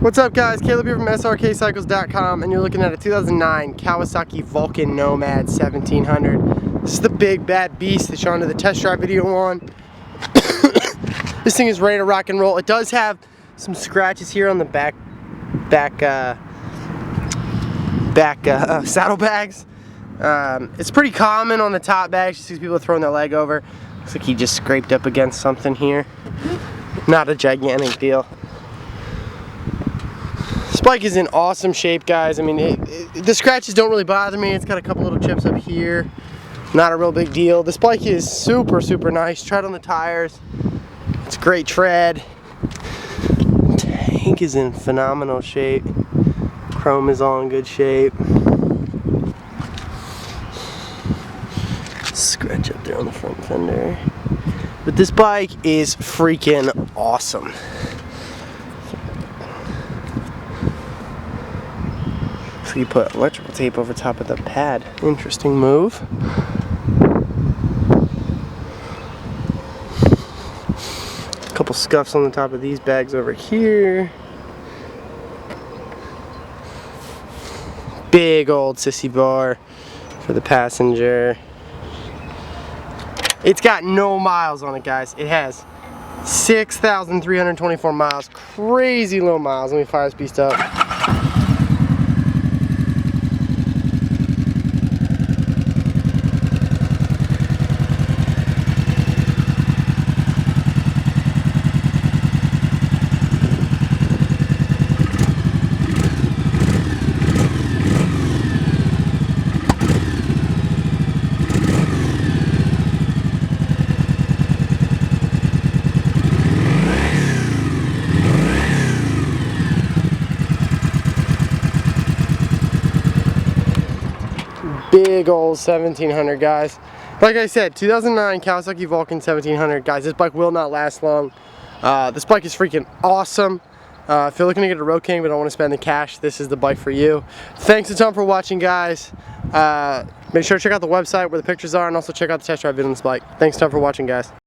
What's up guys, Caleb here from Srkcycles.com, and you're looking at a 2009 Kawasaki Vulcan Nomad 1700. This is the big bad beast that you're on to the test drive video on. This thing is ready to rock and roll. It does have some scratches here on the back saddlebags. It's pretty common on the top bags. You see people throwing their leg over. Looks like he just scraped up against something here. Not a gigantic deal. This bike is in awesome shape, guys. I mean, the scratches don't really bother me. It's got a couple little chips up here. Not a real big deal. This bike is super nice. Tread on the tires. It's great tread. Tank is in phenomenal shape. Chrome is all in good shape. Scratch up there on the front fender. But this bike is freaking awesome. So you put electrical tape over top of the pad. Interesting move. A couple scuffs on the top of these bags over here. Big old sissy bar for the passenger. It's got no miles on it, guys. It has 6,324 miles. Crazy low miles. Let me fire this beast up. Big old 1700, guys. Like I said, 2009 Kawasaki Vulcan 1700, guys. This bike will not last long. This bike is freaking awesome. If you're looking to get a Road King but don't want to spend the cash, this is the bike for you. Thanks a ton for watching, guys. Make sure to check out the website where the pictures are, and also check out the test drive video on this bike. Thanks a ton for watching, guys.